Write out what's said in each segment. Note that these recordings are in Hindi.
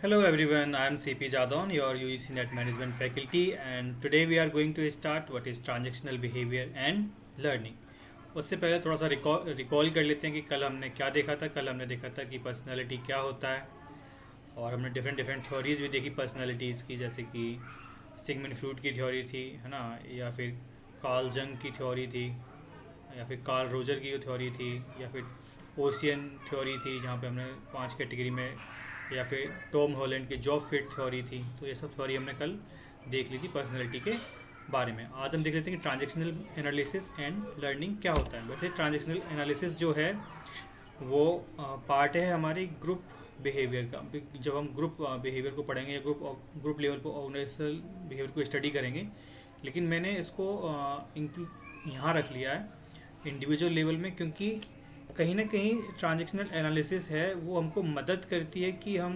Hello everyone, I am CP Jadon, your UEC Net Management faculty, and today we are going to start what is transactional behavior and learning. उससे पहले थोड़ा सा रिकॉल कर लेते हैं कि कल हमने क्या देखा था। कल हमने देखा था कि पर्सनालिटी क्या होता है, और हमने डिफरेंट डिफरेंट थ्योरीज भी देखी पर्सनालिटीज़ की, जैसे कि सिगमंड फ्रूड की थ्योरी थी, है ना, या फिर कार्ल जंग की थ्योरी थी, या फिर कार्ल रोजर की थ्योरी थी, या फिर ओशियन थ्योरी थी जहाँ पे हमने 5 कैटेगरी में, या फिर टॉम हॉलैंड की जॉब फिट थ्योरी थी। तो ये सब थ्योरी हमने कल देख ली थी पर्सनैलिटी के बारे में। आज हम देख लेते हैं कि ट्रांजेक्शनल एनालिसिस एंड लर्निंग क्या होता है। वैसे ट्रांजेक्शनल एनालिसिस जो है वो पार्ट है हमारी ग्रुप बिहेवियर का। जब हम ग्रुप बिहेवियर को पढ़ेंगे या ग्रुप लेवल पर ऑर्गेनाइजेशनल बिहेवियर को स्टडी करेंगे, लेकिन मैंने इसको यहाँ रख लिया है इंडिविजुअल लेवल में, क्योंकि कहीं ना कहीं ट्रांजेक्शनल एनालिसिस है वो हमको मदद करती है कि हम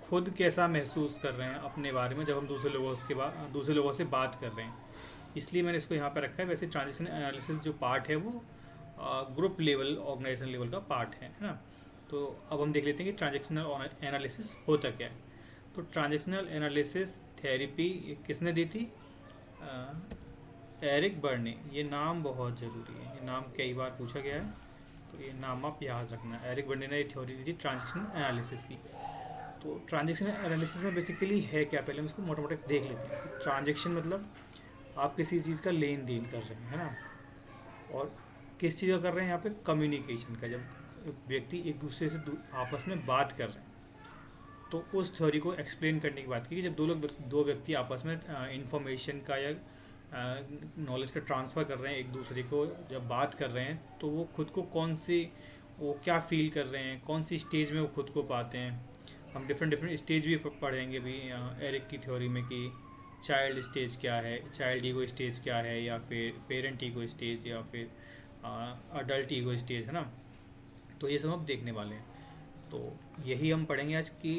खुद कैसा महसूस कर रहे हैं अपने बारे में जब हम दूसरे लोगों से बात कर रहे हैं। इसलिए मैंने इसको यहाँ पर रखा है। वैसे ट्रांजेक्शनल एनालिसिस जो पार्ट है वो ग्रुप लेवल ऑर्गेनाइजेशन लेवल का पार्ट है ना। तो अब हम देख लेते हैं कि ट्रांजेक्शनल एनालिसिस होता क्या है। तो ट्रांजेक्शनल एनालिसिस थेरेपी किसने दी थी? Eric Berne. ये नाम बहुत ज़रूरी है, ये नाम कई बार पूछा गया है, तो ये नाम आप याद रखना। एरिक बर्ने ने ये थ्योरी दी थी ट्रांजेक्शनल एनालिसिस की। तो ट्रांजेक्शनल एनालिसिस में बेसिकली है क्या, पहले हम इसको मोटा मोटा देख लेते हैं। ट्रांजेक्शन मतलब आप किसी चीज़ का लेन देन कर रहे हैं, है ना। और किस चीज़ का कर रहे हैं यहाँ पे? कम्युनिकेशन का। जब व्यक्ति एक दूसरे से आपस में बात कर रहे हैं, तो उस थ्योरी को एक्सप्लेन करने की बात की कि जब दो व्यक्ति आपस में इंफॉर्मेशन का या नॉलेज का ट्रांसफ़र कर रहे हैं एक दूसरे को, जब बात कर रहे हैं, तो वो खुद को वो क्या फील कर रहे हैं, कौन सी स्टेज में वो खुद को पाते हैं। हम डिफरेंट डिफरेंट स्टेज भी पढ़ेंगे भी एरिक की थ्योरी में कि चाइल्ड स्टेज क्या है, चाइल्ड ईगो स्टेज क्या है, या फिर पेरेंट ईगो स्टेज, या फिर अडल्ट ईगो स्टेज, है ना। तो ये सब हम देखने वाले हैं। तो यही हम पढ़ेंगे आज की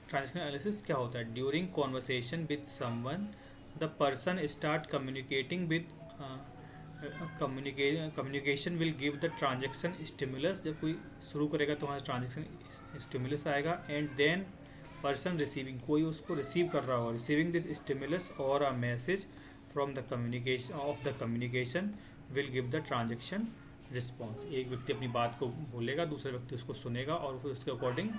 ट्रांजेक्शनल एनालिसिस क्या होता है। During conversation with someone the person start communicating with communication will give the transaction stimulus. जब कोई शुरू करेगा तो वहाँ ट्रांजेक्शन स्टिमुलस आएगा। एंड देन पर्सन रिसीविंग, कोई उसको रिसीव कर रहा होगा, रिसीविंग दिस स्टिमुलस और a message from the communication will give the transaction response. एक व्यक्ति अपनी बात को बोलेगा, दूसरा व्यक्ति उसको सुनेगा और फिर उसके अकॉर्डिंग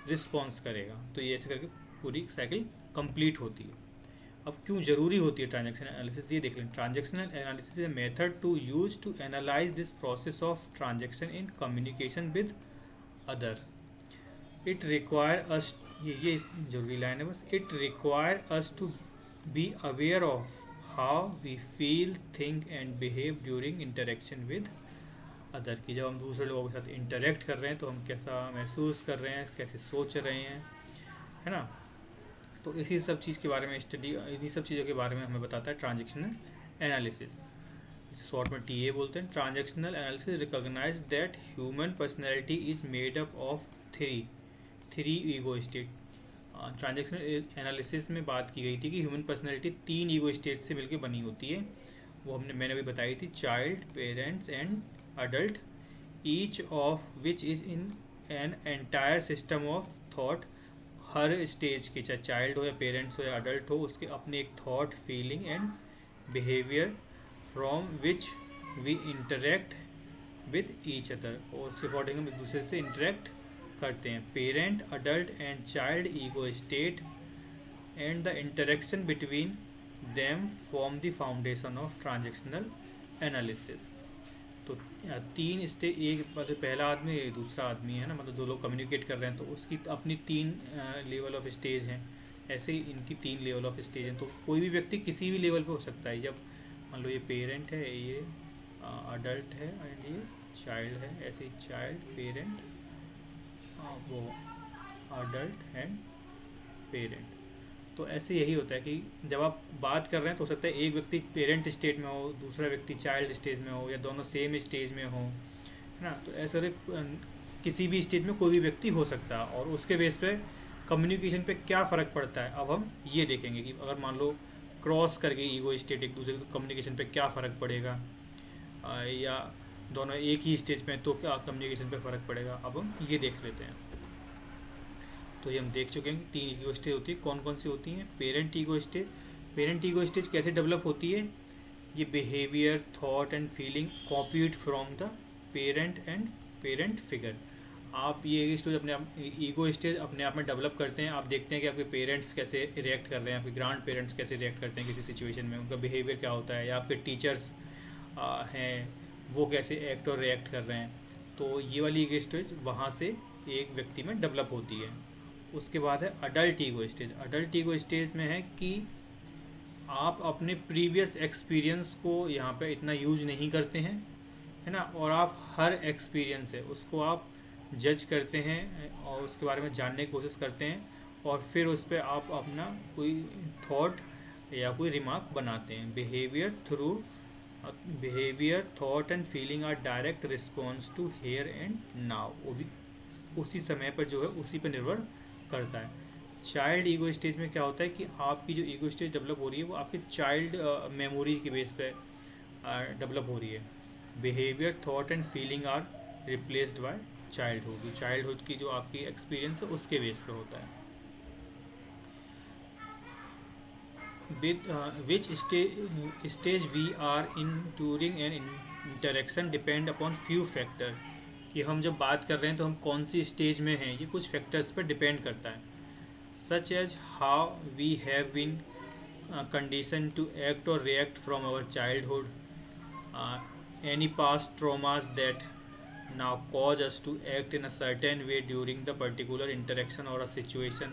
रिस्पॉन्स करेगा। तो ये ऐसे करके पूरी साइकिल कंप्लीट होती है। अब क्यों ज़रूरी होती है ट्रांजेक्शन एनालिसिस, ये देख लें। Transactional analysis is method to use to analyse this process of transaction in communication with other. It require us, ये जरूरी लाइन है बस। It require us to be aware of how we feel, think and behave during interaction with other. की जब हम दूसरे लोगों के साथ इंटरेक्ट कर रहे हैं तो हम कैसा महसूस कर रहे हैं, कैसे सोच रहे हैं, है ना। तो इसी सब चीज़ के बारे में इन्हीं सब चीज़ों के बारे में हमें बताता है ट्रांजेक्शनल एनालिसिस। शॉर्ट में टीए बोलते हैं। Transactional analysis recognize that human personality is made up of three ego state. Transactional analysis में बात की गई थी कि ह्यूमन पर्सनैलिटी 3 ईगो स्टेट से मिलकर बनी होती है। वो मैंने अभी बताई थी, child, parents and adult, each of which is in an entire system of thought. Her stage के, चाहे चाइल्ड हो या पेरेंट्स हो या अडल्ट हो, उसके अपने एक thought, feeling and behaviour from which we interact with each other, और उसके अकॉर्डिंग हम एक दूसरे से इंटरेक्ट करते हैं। Parent, adult and child ego state and the interaction between them form the foundation of transactional analysis. तो 3 स्टेज, एक मतलब पहला आदमी, एक दूसरा आदमी, है ना, मतलब 2 लोग कम्युनिकेट कर रहे हैं तो उसकी अपनी 3 लेवल ऑफ स्टेज हैं। ऐसे ही इनकी 3 लेवल ऑफ स्टेज हैं। तो कोई भी व्यक्ति किसी भी लेवल पे हो सकता है। जब मान लो ये पेरेंट है, ये अडल्ट है एंड ये चाइल्ड है, ऐसे ही चाइल्ड, पेरेंट, वो अडल्ट एंड पेरेंट। तो ऐसे यही होता है कि जब आप बात कर रहे हैं तो हो सकता है एक व्यक्ति पेरेंट स्टेज में हो, दूसरा व्यक्ति चाइल्ड स्टेज में हो, या दोनों सेम स्टेज में हो, है ना। तो ऐसे किसी भी स्टेज में कोई भी व्यक्ति हो सकता है, और उसके बेस पे कम्युनिकेशन पे क्या फ़र्क पड़ता है अब हम ये देखेंगे कि अगर मान लो क्रॉस करके ईगो स्टेट एक दूसरे के, कम्युनिकेशन पे क्या फ़र्क पड़ेगा, या दोनों एक ही स्टेज में तो क्या कम्युनिकेशन पे फ़र्क पड़ेगा। अब हम ये देख लेते हैं। तो ये हम देख चुके हैं कि 3 ईगो स्टेज होती है। कौन कौन सी होती हैं? Parent ego stage. Parent ego stage कैसे डेवलप होती है? ये behaviour, thought and feeling copied from the parent and parent figure. आप ये स्टेज अपने आप, ईगो स्टेज अपने आप में डेवलप करते हैं। आप देखते हैं कि आपके पेरेंट्स कैसे रिएक्ट कर रहे हैं, आपके ग्रैंड पेरेंट्स कैसे रिएक्ट करते हैं किसी सिचुएशन में, उनका बिहेवियर क्या होता है, या आपके टीचर्स हैं वो कैसे एक्ट और रिएक्ट कर रहे हैं। तो ये वाली ईगो स्टेज वहाँ से एक व्यक्ति में डेवलप होती है। उसके बाद है adult ego stage. Adult ego stage में है कि आप अपने प्रीवियस एक्सपीरियंस को यहाँ पे इतना यूज नहीं करते हैं, है ना, और आप हर एक्सपीरियंस है उसको आप जज करते हैं और उसके बारे में जानने की कोशिश करते हैं, और फिर उस पर आप अपना कोई थॉट या कोई रिमार्क बनाते हैं। Behaviour, thought and feeling are direct response to here and now. वो भी उसी समय पर जो है उसी पर निर्भर करता है। चाइल्ड ईगो स्टेज में क्या होता है कि आपकी जो ईगो स्टेज डेवलप हो रही है वो आपके चाइल्ड मेमोरी के बेस पे डेवलप हो रही है। Behaviour, thought and feeling are replaced by childhood. Childhood की जो आपकी एक्सपीरियंस है उसके बेस पे होता है। with which stage we are in during an interaction depend upon few factor। कि हम जब बात कर रहे हैं तो हम कौन सी स्टेज में हैं ये कुछ फैक्टर्स पर डिपेंड करता है। Such as how we have been conditioned to act or react from our childhood, any past traumas that now cause us to act in a certain way during the particular interaction or a situation,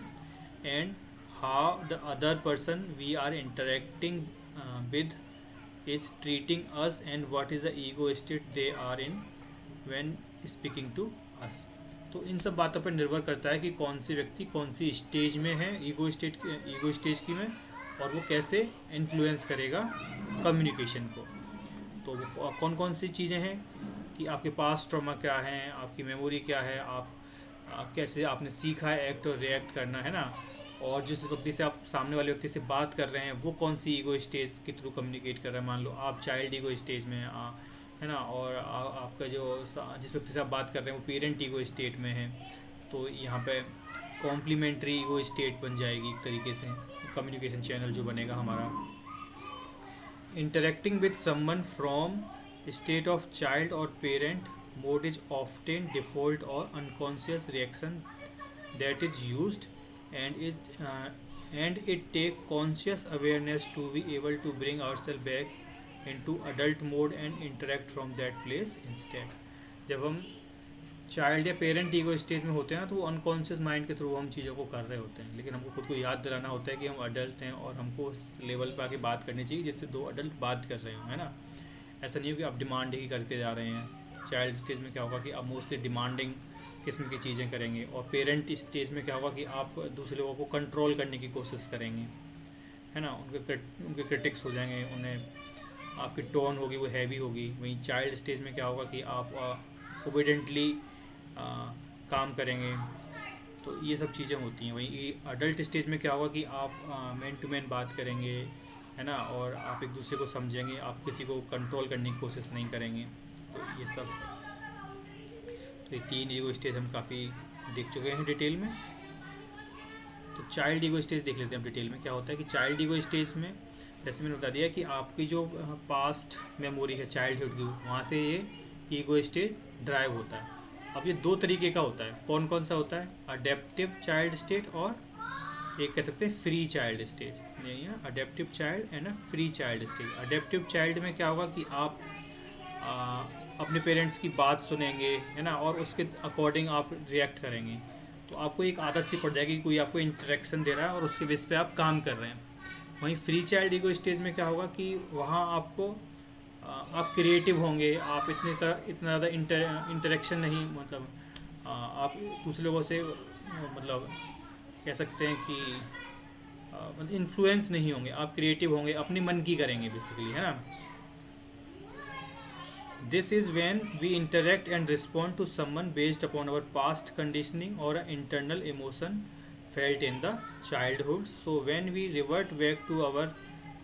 and how the other person we are interacting with is treating us, and what is the ego state they are in when speaking to us। तो इन सब बातों पर निर्भर करता है कि कौन सी व्यक्ति कौन सी स्टेज में है ईगो स्टेज की में, और वो कैसे इन्फ्लुएंस करेगा कम्युनिकेशन को। तो वो कौन कौन सी चीज़ें हैं कि आपके पास ट्रॉमा क्या है, आपकी मेमोरी क्या है, आप कैसे आपने सीखा है एक्ट और रिएक्ट करना, है ना, और जिस व्यक्ति से आप सामने वाले व्यक्ति से बात कर रहे हैं वो कौन सी ईगो स्टेज के थ्रू कम्युनिकेट कर रहा है। मान लो आप चाइल्ड ईगो स्टेज में हैं, है ना, और आपका जो जिस व्यक्ति से आप बात कर रहे हैं वो पेरेंट ईगो स्टेट में है, तो यहाँ पे कॉम्प्लीमेंट्री ईगो स्टेट बन जाएगी एक तरीके से कम्युनिकेशन चैनल जो बनेगा हमारा। Interacting with someone from state of child or parent mode is often default or unconscious reaction that is used and it take conscious awareness to be able to bring ourselves back into adult mode and interact from that place instead। जब हम चाइल्ड या पेरेंट ईगो स्टेज में होते हैं ना तो वो अनकॉन्शियस माइंड के थ्रू हम चीज़ों को कर रहे होते हैं, लेकिन हमको खुद को याद दिलाना होता है कि हम अडल्ट हैं और हमको उस लेवल पर आके बात करनी चाहिए जिससे दो अडल्ट बात कर रहे हो, है ना। ऐसा नहीं हो कि आप डिमांड ही करके जा रहे हैं। चाइल्ड स्टेज में क्या होगा कि आप मोस्टली डिमांडिंग किस्म की चीज़ें करेंगे, और पेरेंट स्टेज में क्या होगा कि आप दूसरे लोगों को कंट्रोल करने की कोशिश करेंगे, है ना, उनके क्रिटिक्स हो जाएंगे, उन्हें आपकी टोन होगी वो हैवी होगी। वहीं चाइल्ड स्टेज में क्या होगा कि आप ओबीडेंटली काम करेंगे। तो ये सब चीज़ें होती हैं। वहीं अडल्ट स्टेज में क्या होगा कि आप मैन टू मैन बात करेंगे, है ना, और आप एक दूसरे को समझेंगे, आप किसी को कंट्रोल करने की कोशिश नहीं करेंगे। तो ये सब, तो ये 3 ईगो स्टेज हम काफ़ी देख चुके हैं डिटेल में। तो चाइल्ड ईगो स्टेज देख लेते हैं हम डिटेल में। क्या होता है कि चाइल्ड ईगो स्टेज में जैसे मैंने बता दिया कि आपकी जो पास्ट मेमोरी है चाइल्डहुड की, वहाँ से ये ईगो स्टेज ड्राइव होता है। अब ये 2 तरीके का होता है। कौन कौन सा होता है? अडेप्टिव चाइल्ड स्टेट और एक कह सकते हैं फ्री चाइल्ड स्टेज। यही है adaptive child and a free child stage. Adaptive child में क्या होगा कि आप अपने पेरेंट्स की बात सुनेंगे, है ना, और उसके अकॉर्डिंग आप रिएक्ट करेंगे। तो आपको एक आदत सी पड़ जाएगी, कोई आपको इंटरेक्शन दे रहा है और उसके बेस पे आप काम कर रहे हैं। वहीं फ्री चाइल्ड ईगो स्टेज में क्या होगा कि वहाँ आपको आप क्रिएटिव होंगे, आप इतना ज़्यादा इंटरेक्शन नहीं, मतलब आप दूसरे लोगों से मतलब कह सकते हैं कि मतलब इन्फ्लुएंस नहीं होंगे, आप क्रिएटिव होंगे, अपनी मन की करेंगे बेसिकली, है ना। This is when we interact and respond to someone based upon our past conditioning or an internal emotion felt in the childhood. So when we revert back to our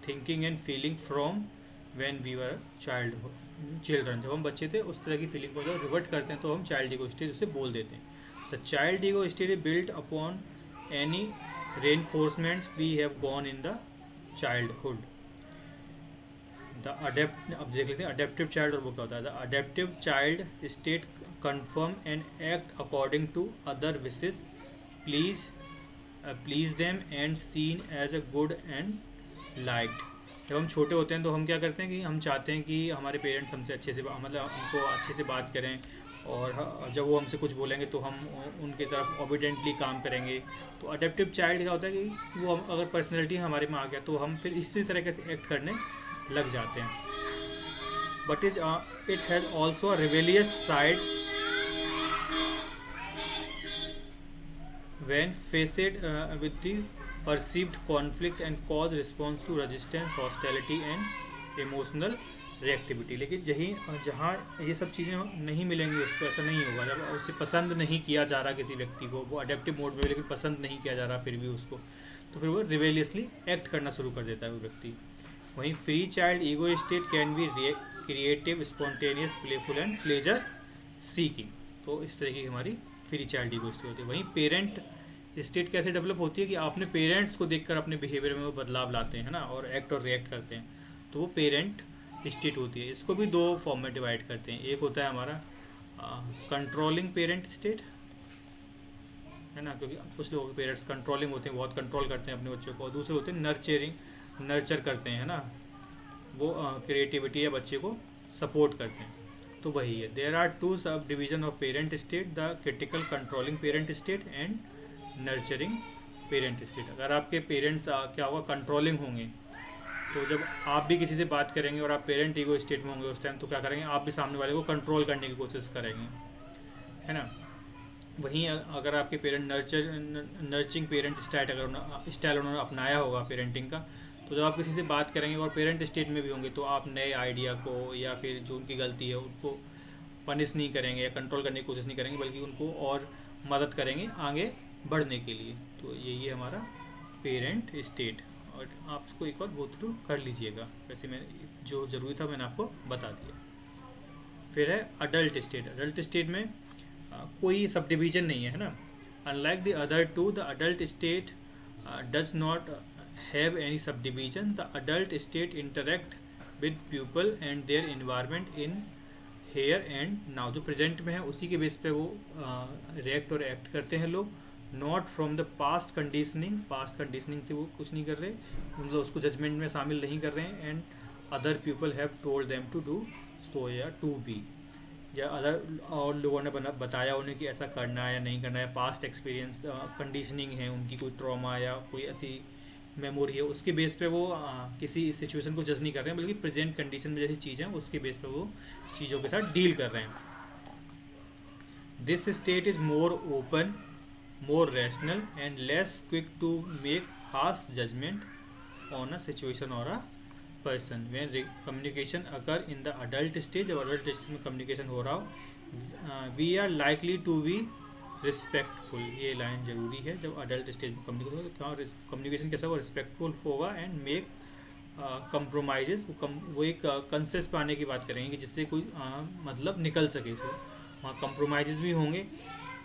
thinking and feeling from when we were children, जब हम बच्चे थे उस तरह की फीलिंग को जब रिवर्ट करते हैं तो हम चाइल्ड ईगो स्टेज उसे बोल देते हैं। The child ego stage built upon any reinforcements we have gone in the childhood. The adapt, अब देख लेते हैं अडेप्टिव चाइल्ड और वो क्या होता है. The adaptive child state confirm and act according to other wishes, please them and seen as a good and liked. जब हम छोटे होते हैं तो हम क्या करते हैं कि हम चाहते हैं कि हमारे पेरेंट्स हमसे अच्छे से मतलब हमको अच्छे से बात करें, और जब वो हमसे कुछ बोलेंगे तो हम उनकी तरफ ओबिडेंटली काम करेंगे. तो अडेप्टिव चाइल्ड क्या होता है कि वो अगर पर्सनैलिटी हमारे में आ गया तो हम फिर इसी तरीके से एक्ट करने लग जाते हैं. But it has also a rebellious side when faced with the perceived conflict and cause response to resistance, hostility and emotional reactivity. लेकिन जहाँ ये सब चीज़ें नहीं मिलेंगी उसको ऐसा नहीं होगा. जब उसे पसंद नहीं किया जा रहा किसी व्यक्ति को, वो अडेप्टिव मोड में लेकिन पसंद नहीं किया जा रहा फिर भी उसको, तो फिर वो रिवेलियसली एक्ट करना शुरू कर देता है वो व्यक्ति. वहीं free child ego state can be creative, spontaneous, playful and pleasure seeking. तो इस तरह की हमारी फ्री चाइल्ड ईगो स्टेट होती है. वहीं पेरेंट स्टेट कैसे डेवलप होती है कि अपने पेरेंट्स को देखकर अपने बिहेवियर में वो बदलाव लाते हैं ना, और एक्ट और रिएक्ट करते हैं, तो वो पेरेंट स्टेट होती है. इसको भी दो फॉर्म में डिवाइड करते हैं. एक होता है हमारा कंट्रोलिंग पेरेंट स्टेट, है ना, क्योंकि कुछ लोग पेरेंट्स कंट्रोलिंग होते हैं, बहुत कंट्रोल करते हैं अपने बच्चों को. और दूसरे होते हैं नर्चर करते हैं, है ना, वो क्रिएटिविटी या बच्चे को सपोर्ट करते हैं. तो वही है. There are two sub division of parent state, the critical controlling parent state and nurturing parent state. अगर आपके पेरेंट्स क्या होगा, कंट्रोलिंग होंगे, तो जब आप भी किसी से बात करेंगे और आप पेरेंट ईगो स्टेट में होंगे उस टाइम, तो क्या करेंगे, आप भी सामने वाले को कंट्रोल करने की कोशिश करेंगे, है ना. वहीं अगर आपके पेरेंट नर्चरिंग पेरेंट स्टाइल उन्होंने अपनाया होगा पेरेंटिंग का, तो जब आप किसी से बात करेंगे और पेरेंट स्टेट में भी होंगे, तो आप नए आइडिया को या फिर जो उनकी गलती है उनको पनिश नहीं करेंगे या कंट्रोल करने की कोशिश नहीं करेंगे, बल्कि उनको और मदद करेंगे आगे बढ़ने के लिए. तो यही है हमारा पेरेंट स्टेट. और आप इसको एक बार गो थ्रू कर लीजिएगा. वैसे मैं जो ज़रूरी था मैंने आपको बता दिया. फिर है अडल्ट स्टेट. अडल्ट स्टेट में कोई सब डिवीजन नहीं है ना. Unlike the other two, the adult state does not have any sub division. The adult state interact with people and their environment in here and now. जो प्रेजेंट में है उसी के बेस पे वो रिएक्ट और एक्ट करते हैं लोग. Not from the past conditioning. Past conditioning से वो कुछ नहीं कर रहे, मतलब उसको जजमेंट में शामिल नहीं कर रहे हैं. And other people have told them to do so या टू बी, या अदर और लोगों ने बताया उन्हें कि ऐसा करना है या नहीं करना है. पास्ट एक्सपीरियंस कंडीशनिंग है उनकी, कोई ट्रॉमा या कोई ऐसी मेमोरी है, उसके बेस पे वो किसी सिचुएशन को जज नहीं कर रहे हैं, बल्कि प्रेजेंट कंडीशन में जैसी चीज़ है उसके बेस पे वो चीज़ों के साथ डील कर रहे हैं. This state is more open, more rational and less quick to make harsh judgment on a situation or a person. When communication occur in the adult stage, जब adult stage में communication हो रहा हो, we are likely to be respectful. ये लाइन जरूरी है. जब adult stage में communication होगा तो communication कैसा होगा, respectful होगा and make compromises. वो एक कंसेंस पे आने की बात करेंगे कि जिससे कोई मतलब निकल सके. तो वहाँ compromises भी होंगे.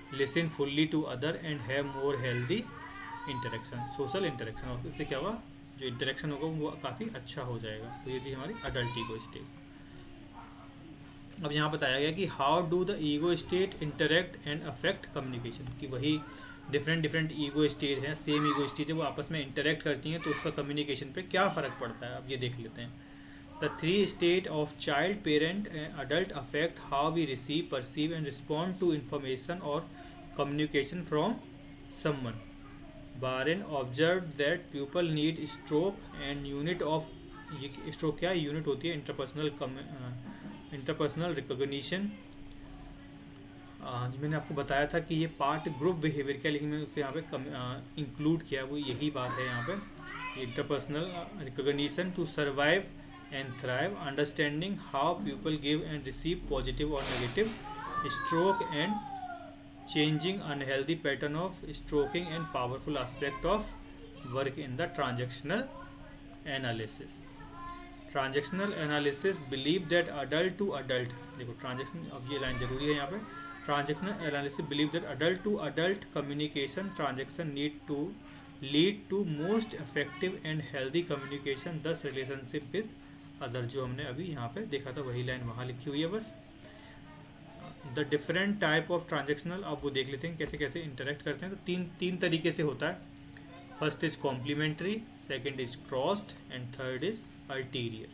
Listen fully to other and have more healthy interaction, social interaction. और इससे क्या होगा, जो इंटरेक्शन होगा वो काफ़ी अच्छा हो जाएगा. तो ये थी हमारी अडल्ट ईगो स्टेज. अब यहाँ बताया गया कि how do the ego state interact and affect communication. कि वही डिफरेंट ईगो स्टेज हैं, सेम ईगो स्टेज है, वो आपस में इंटरेक्ट करती हैं, तो उसका कम्युनिकेशन पे क्या फ़र्क पड़ता है, अब ये देख लेते हैं. The three states of child, parent and adult affect how we receive, perceive and respond to information or communication from someone. Barren observed that people need stroke and unit of, ये stroke क्या यूनिट होती है, इंटरपर्सनल रिकॉग्निशन. मैंने आपको बताया था कि ये पार्ट ग्रुप बिहेवियर क्या, लेकिन मैंने उसको यहाँ पे इंक्लूड किया, वो यही बात है यहाँ पे. Interpersonal recognition to survive and thrive, understanding how people give and receive positive or negative stroke and changing unhealthy pattern of stroking and powerful aspect of work in the transactional analysis. Transactional analysis believe that adult to adult, देखो ट्रांजेक्शन, अब ये लाइन जरूरी है यहाँ पे. Transactional analysis believe that adult to adult communication transaction need to lead to most effective and healthy communication, thus relationship with other। जो हमने अभी यहाँ पे देखा था वही लाइन वहाँ लिखी हुई है बस। The different type of transactional, अब वो देख लेते हैं कैसे कैसे इंटरेक्ट करते हैं। तो तीन तरीके से होता है। First is complementary, second is crossed and third is ulterior.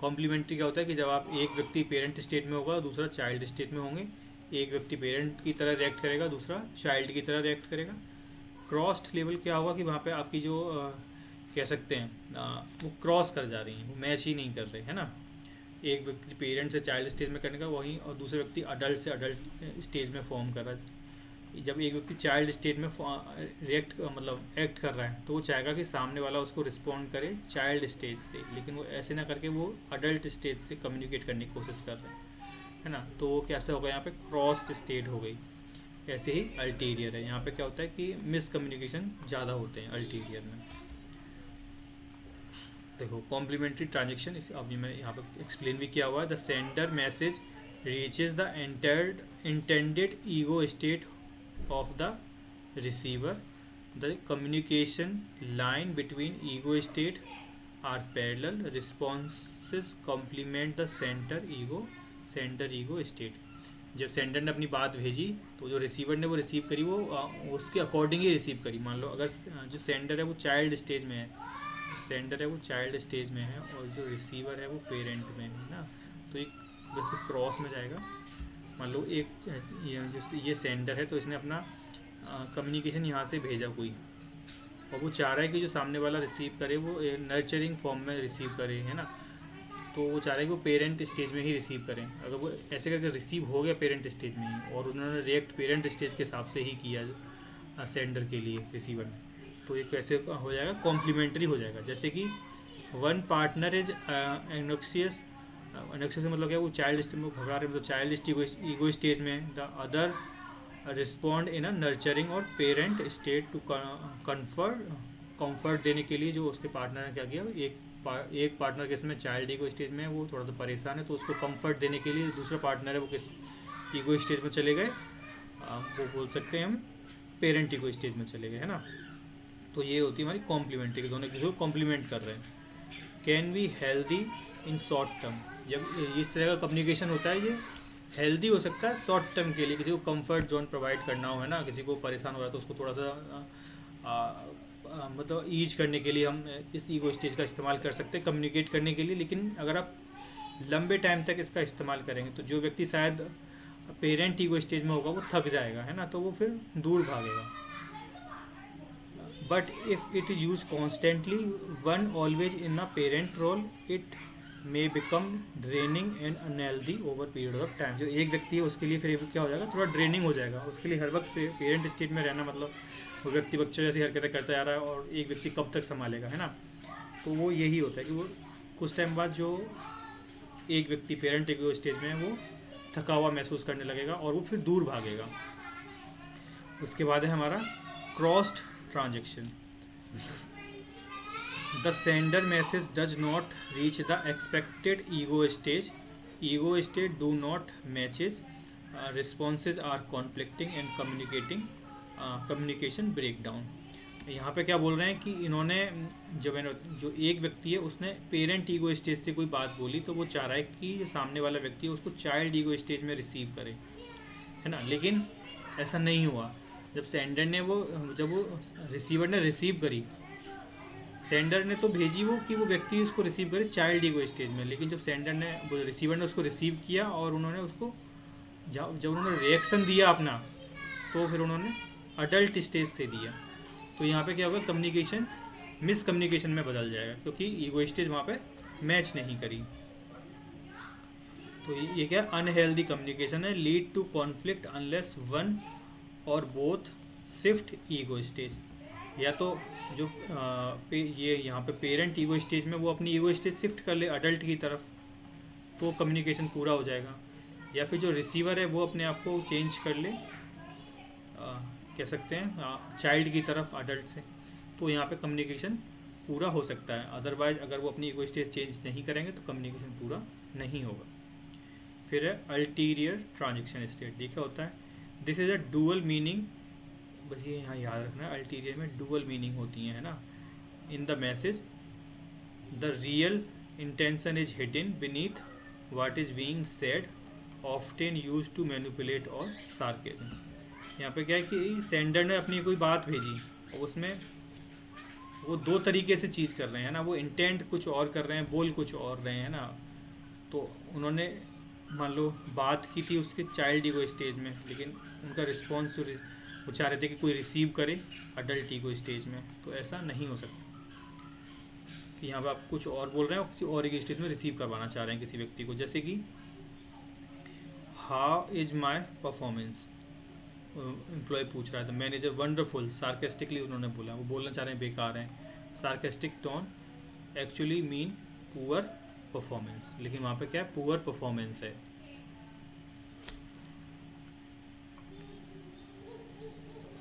Complementary क्या होता है कि जब आप एक व्यक्ति पेरेंट स्टेट में होगा दूसरा चाइल्ड स्टेट में होंगे, एक व्यक्ति पेरेंट की तरह रिएक्ट करेगा दूसरा चाइल्ड की तरह रिएक्ट करेगा। क्रॉस्ड लेवल क्या होगा कि वहाँ पे आपकी जो कह सकते हैं वो क्रॉस कर जा रही हैं, वो मैच ही नहीं कर रहे है ना। एक व्यक्ति पेरेंट से चाइल्ड स्टेज में करने का वहीं, और दूसरे व्यक्ति अडल्ट से अडल्ट स्टेज में फॉर्म कर रहा है। जब एक व्यक्ति चाइल्ड स्टेज में रिएक्ट मतलब एक्ट कर रहा है तो वो चाहेगा कि सामने वाला उसको रिस्पॉन्ड करे चाइल्ड स्टेज से, लेकिन वो ऐसे ना करके वो अडल्ट स्टेज से कम्युनिकेट करने की कोशिश कर रहे हैं, है ना। तो वो कैसे होगा, यहाँ पे क्रॉस स्टेट हो गई। ऐसे ही अल्टीरियर है, यहाँ पे क्या होता है कि मिसकम्युनिकेशन ज़्यादा होते हैं अल्टीरियर में। देखो कॉम्प्लीमेंट्री ट्रांजेक्शन, इस अभी मैं यहाँ पे एक्सप्लेन भी किया हुआ है। The sender message reaches the intended ego state of the receiver. The communication line between ego state are parallel. Responses complement the sender ego state. जब सेंडर ने अपनी बात भेजी तो जो रिसीवर ने वो रिसीव करी वो उसके अकॉर्डिंग ही रिसीव करी। मान लो अगर जो सेंडर है वो चाइल्ड स्टेज में है, और जो रिसीवर है वो पेरेंट में है ना, तो एक जैसे क्रॉस में जाएगा। मान लो एक ये सेंडर है तो इसने अपना कम्युनिकेशन यहाँ से भेजा कोई, और वो चाह रहा है कि जो सामने वाला रिसीव करे वो नर्चरिंग फॉर्म में रिसीव करे, है ना। तो वो चाह रहा है कि वो पेरेंट स्टेज में ही रिसीव करें। अगर वो ऐसे करके रिसीव हो गया पेरेंट स्टेज में ही, और उन्होंने रिएक्ट पेरेंट स्टेज के हिसाब से ही किया सेंडर के लिए रिसीवर ने, तो ये कैसे हो जाएगा, कॉम्प्लीमेंट्री हो जाएगा। जैसे कि वन पार्टनर इज एनोक्सियस से मतलब क्या, वो चाइल्ड स्टेज में भगा रहे हैं, मतलब चाइल्ड ईगो स्टेज में, the other respond in a nurturing और पेरेंट स्टेट टू कंफर्ट देने के लिए जो उसके पार्टनर ने क्या किया, एक पार्टनर के इसमें चाइल्ड ईगो स्टेज में है, वो थोड़ा सा परेशान है, तो उसको कंफर्ट देने के लिए दूसरा पार्टनर है वो किस ईगो स्टेज में चले गए, वो बोल सकते हैं हम पेरेंट ईगो स्टेज में चले गए, है ना। तो ये होती है हमारी कॉम्प्लीमेंट्री, दोनों किसी को कॉम्प्लीमेंट कर रहे हैं। Can be healthy in short term, जब इस तरह का कम्युनिकेशन होता है ये हेल्दी हो सकता है शॉर्ट टर्म के लिए, किसी को कंफर्ट जोन प्रोवाइड करना हो, है ना, किसी को परेशान हो रहा है तो उसको थोड़ा सा मतलब ईज करने के लिए हम इस ईगो स्टेज का इस्तेमाल कर सकते हैं कम्युनिकेट करने के लिए। लेकिन अगर आप लंबे टाइम तक इसका इस्तेमाल करेंगे तो जो व्यक्ति शायद पेरेंट ईगो स्टेज में होगा वो थक जाएगा, है ना, तो वो फिर दूर भागेगा। But if it is use constantly one always in a parent role, it may become draining and unhealthy over period of time. जो एक व्यक्ति है उसके लिए फिर क्या हो जाएगा, थोड़ा ड्रेनिंग हो जाएगा। उसके लिए हर वक्त पेरेंट स्टेट में रहना मतलब वो व्यक्ति बच्चों जैसी हरकतें करता जा रहा है, और एक व्यक्ति कब तक संभालेगा, है ना। तो वो यही होता है कि वो कुछ टाइम बाद जो एक व्यक्ति पेरेंट ईगो स्टेज में है वो थका हुआ महसूस करने लगेगा और वो फिर दूर भागेगा। उसके बाद है हमारा crossed transaction. The sender message does not reach the expected ego stage. Ego state do not matches. Responses are conflicting and communication breakdown. यहाँ पे क्या बोल रहे हैं कि इन्होंने जो एक व्यक्ति है उसने पेरेंट ईगो स्टेज से कोई बात बोली, तो वो चाह रहा है कि जो सामने वाला व्यक्ति है उसको चाइल्ड ईगो स्टेज में रिसीव करे, है ना। लेकिन ऐसा नहीं हुआ। जब सेंडर ने जब वो रिसीवर ने रिसीव करी, सेंडर ने तो भेजी वो कि वो व्यक्ति उसको रिसीव करे चाइल्ड ईगो स्टेज में, लेकिन जब रिसीवर ने उसको रिसीव किया और उन्होंने उसको जब उन्होंने रिएक्शन दिया अपना, तो फिर उन्होंने अडल्ट स्टेज से दिया। तो यहाँ पे क्या होगा, कम्युनिकेशन मिसकम्युनिकेशन में बदल जाएगा, क्योंकि ईगो स्टेज वहाँ पे मैच नहीं करी। तो ये क्या अनहेल्दी कम्युनिकेशन है, lead to conflict unless one or both shift ego stage. या तो जो ये यहाँ पे पेरेंट ईगो स्टेज में वो अपनी ईगो स्टेज शिफ्ट कर ले अडल्ट की तरफ, तो कम्युनिकेशन पूरा हो जाएगा। या फिर जो रिसीवर है वो अपने आप को चेंज कर ले, कह सकते हैं चाइल्ड की तरफ अडल्ट से, तो यहाँ पे कम्युनिकेशन पूरा हो सकता है। अदरवाइज अगर वो अपनी ईगो स्टेज चेंज नहीं करेंगे तो कम्युनिकेशन पूरा नहीं होगा। फिर है अल्टीरियर ट्रांजेक्शन स्टेट। देखा होता है this is a dual meaning, बस ये यहाँ याद रखना है, अल्टीरियर में डुअल मीनिंग होती है ना। In the message the real intention is hidden beneath what is being said, often use to manipulate or sarcasm. यहाँ पे क्या है कि सेंडर ने अपनी कोई बात भेजी और उसमें वो दो तरीके से चीज़ कर रहे हैं ना, वो इंटेंट कुछ और कर रहे हैं, बोल कुछ और रहे हैं ना। तो उन्होंने मान लो बात की थी उसके चाइल्ड ईगो स्टेज में, लेकिन उनका रिस्पॉन्स वो चाह रहे थे कि कोई रिसीव करे अडल्ट ईगो स्टेज में। तो ऐसा नहीं हो सकता कि यहाँ पर आप कुछ और बोल रहे हैं और किसी और ईगो स्टेज में रिसीव करवाना चाह रहे हैं किसी व्यक्ति को। जैसे कि how is my performance, employee पूछ रहा है, तो मैनेजर वंडरफुल, सार्केस्टिकली उन्होंने बोला, वो बोलना चाह रहे हैं बेकार हैं। Sarcastic tone actually mean poor performance, लेकिन वहाँ पे क्या है, पुअर परफॉर्मेंस है।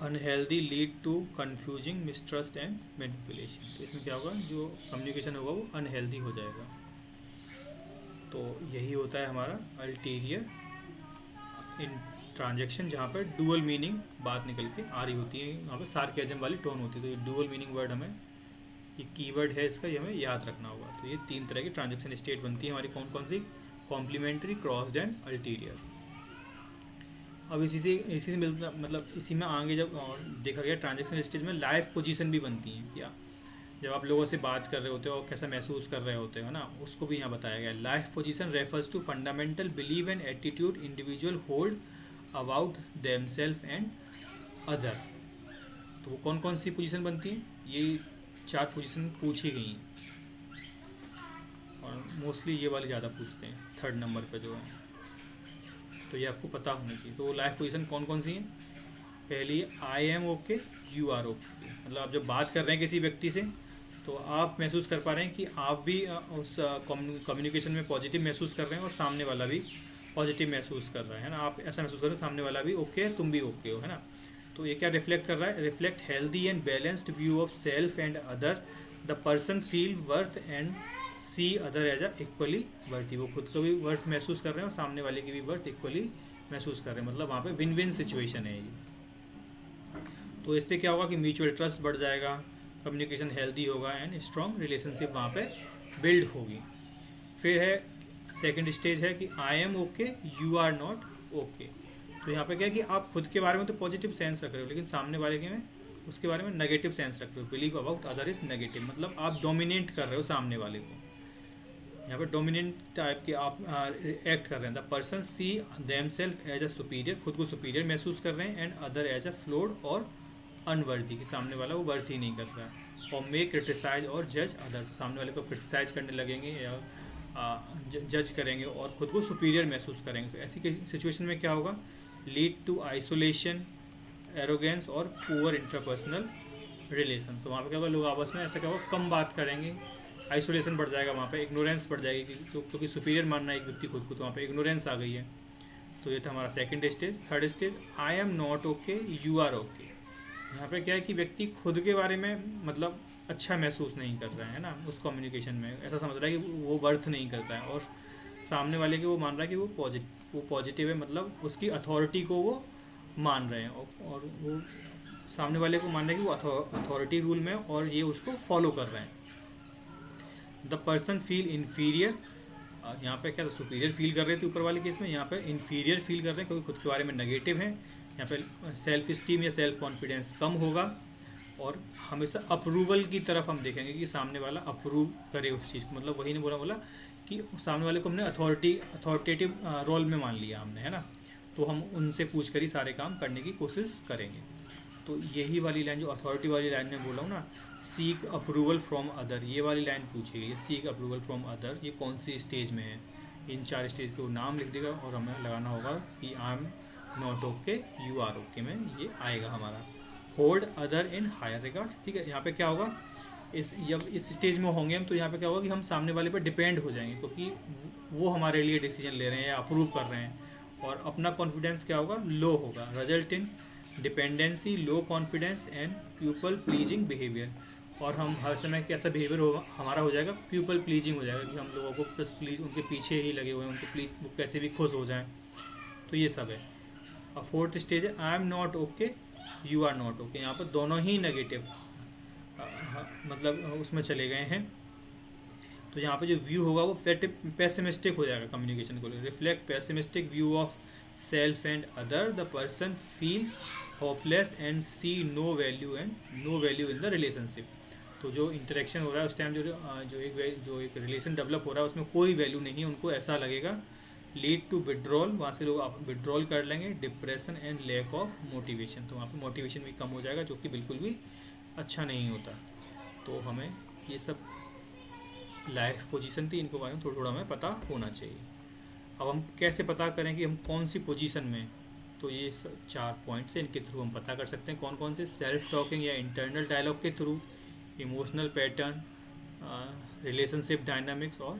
Unhealthy lead to confusing mistrust and manipulation. तो इसमें क्या होगा, जो कम्युनिकेशन होगा वो अनहेल्दी हो जाएगा। तो यही होता है हमारा अल्टीरियर इन ट्रांजेक्शन, जहाँ पर डुअल मीनिंग बात निकल के आ रही होती है, वहाँ पर सार्केज्म वाली टोन होती है। तो ये डुअल मीनिंग वर्ड हमें, ये कीवर्ड है इसका, ये हमें याद रखना होगा। तो ये 3 तरह की ट्रांजेक्शन स्टेट बनती है हमारी, कौन कौन सी, कॉम्प्लीमेंट्री, क्रॉस्ड एंड अल्टीरियर। अब इसी से मिलता, मतलब इसी में आगे जब देखा गया ट्रांजेक्शन स्टेज में लाइफ पोजीशन भी बनती हैं क्या, जब आप लोगों से बात कर रहे होते हो और कैसा महसूस कर रहे होते हो ना, उसको भी यहाँ बताया गया। Life position refers to fundamental believe and attitude individual hold about themselves and other. तो वो कौन कौन सी पोजीशन बनती हैं, ये 4 पोजीशन पूछी गई हैं और मोस्टली ये वाली ज़्यादा पूछते हैं 3rd नंबर पे जो है। तो ये आपको पता होना चाहिए। तो लाइफ पोजीशन कौन कौन सी हैं, पहली I am okay, you are okay. मतलब आप जब बात कर रहे हैं किसी व्यक्ति से तो आप महसूस कर पा रहे हैं कि आप भी उस कम्युनिकेशन में पॉजिटिव महसूस कर रहे हैं और सामने वाला भी पॉजिटिव महसूस कर रहा है ना। आप ऐसा महसूस कर रहे हो सामने वाला भी ओके है, तुम भी ओके हो, है ना। तो ये क्या रिफ्लेक्ट कर रहा है, reflect healthy and balanced view of self and other, the person feel worth and see other as a equally worth. वो खुद को भी वर्थ महसूस कर रहे हैं और सामने वाले की भी वर्थ इक्वली महसूस कर रहे हैं। मतलब वहाँ पे विन विन सिचुएशन है ये। तो इससे क्या होगा कि म्यूचुअल ट्रस्ट बढ़ जाएगा, कम्युनिकेशन हेल्दी होगा एंड स्ट्रॉन्ग रिलेशनशिप वहाँ पे बिल्ड होगी। फिर है सेकंड स्टेज है कि I am okay, you are not okay. तो यहाँ पे क्या है कि आप खुद के बारे में तो पॉजिटिव सेंस रख रहे हो, लेकिन सामने वाले के में उसके बारे में नेगेटिव सेंस रख रहे हो। Believe about other is negative, मतलब आप डोमिनेट कर रहे हो सामने वाले को। यहाँ पे डोमिनेंट टाइप के आप एक्ट कर रहे हैं। The person see them self as a superior, खुद को सुपीरियर महसूस कर रहे हैं, and other as a flawed or unworthy, कि सामने वाला वो वर्थ ही नहीं कर रहा है। और मे क्रिटिसाइज और जज अदर, तो सामने वाले को क्रिटिसाइज करने लगेंगे या जज करेंगे और खुद को सुपीरियर महसूस करेंगे। तो ऐसी सिचुएशन में क्या होगा, लीड टू आइसोलेशन, एरोगेंस और पुअर इंटरपर्सनल रिलेशन। तो वहाँ पे क्या होगा, लोग आपस में ऐसा क्या होगा, कम बात करेंगे, आइसोलेशन बढ़ जाएगा, वहाँ पे इग्नोरेंस बढ़ जाएगी, क्योंकि सुपीरियर मानना है एक व्यक्ति खुद को, तो वहाँ पे इग्नोरेंस आ गई है। तो ये था हमारा second stage. Third stage, I am not okay, you are okay. यहाँ पे क्या है कि व्यक्ति खुद के बारे में मतलब अच्छा महसूस नहीं कर रहा है ना, उस कम्युनिकेशन में ऐसा समझ रहा है कि वो वर्थ नहीं करता है, और सामने वाले के वो मान रहा है कि वो पॉजिटिव है, मतलब उसकी अथॉरिटी को वो मान रहे हैं, और वो सामने वाले को मान रहे हैं कि वो अथॉरिटी रूल में और ये उसको फॉलो कर रहे हैं। द पर्सन फील इन्फीरियर, यहाँ पे क्या सुपीरियर फील कर रहे थे ऊपर वाले केस में, यहाँ पे इन्फीरियर फील कर रहे हैं क्योंकि खुद के बारे में नेगेटिव है। यहाँ पे सेल्फ स्टीम या सेल्फ कॉन्फिडेंस कम होगा, और हमेशा अप्रूवल की तरफ हम देखेंगे कि सामने वाला अप्रूव करे उस चीज़ को। मतलब वही नहीं बोला कि सामने वाले को हमने अथॉरिटेटिव रोल में मान लिया हमने, है ना, तो हम उनसे पूछ कर ही सारे काम करने की कोशिश करेंगे। तो यही वाली लाइन जो अथॉरिटी वाली लाइन में बोला हूँ ना, सीक अप्रूवल फ्रॉम अदर, ये वाली लाइन पूछी गई है, सीक अप्रूवल फ्रॉम अदर, ये कौन सी स्टेज में है। इन 4 स्टेज को नाम लिख देगा और हमें लगाना होगा कि I am not okay, you are okay में ये आएगा हमारा। Hold other in higher regards, ठीक है। यहाँ पे क्या होगा, जब इस स्टेज में होंगे हम, तो यहाँ पे क्या होगा कि हम सामने वाले पर डिपेंड हो जाएंगे, क्योंकि वो हमारे लिए डिसीजन ले रहे हैं या अप्रूव कर रहे हैं, और अपना कॉन्फिडेंस क्या होगा, लो होगा। Result in dependency, low confidence and people pleasing behaviour. और हम हर समय कैसा बिहेवियर हो हमारा हो जाएगा, पीपल प्लीजिंग हो जाएगा कि हम लोगों को बस प्लीज उनके पीछे ही लगे हुए हैं, उनको प्लीज वो कैसे भी खुश हो जाएं। तो ये सब है। और फोर्थ स्टेज है I am not okay, you are not okay. यहाँ पर दोनों ही नेगेटिव मतलब उसमें चले गए हैं। तो यहाँ पे जो व्यू होगा वो पेसिमिस्टिक हो जाएगा कम्युनिकेशन को, reflect pessimistic view of self and other, the person feel hopeless and see no value in the relationship. तो जो इंटरेक्शन हो रहा है उस टाइम जो एक रिलेशन डेवलप हो रहा है उसमें कोई वैल्यू नहीं है, उनको ऐसा लगेगा। लीड टू विड्रॉल, वहाँ से लोग विड्रॉल कर लेंगे। Depression and lack of motivation, तो वहाँ पे मोटिवेशन भी कम हो जाएगा, जो कि बिल्कुल भी अच्छा नहीं होता। तो हमें ये सब लाइफ पोजीशन थी, इनको बारे में थोड़ा थोड़ा हमें पता होना चाहिए। अब हम कैसे पता करें कि हम कौन सी पोजीशन में, तो ये 4 पॉइंट्स हैं, इनके थ्रू हम पता कर सकते हैं कौन कौन से। सेल्फ टॉकिंग या इंटरनल डायलॉग के through, emotional pattern, relationship dynamics और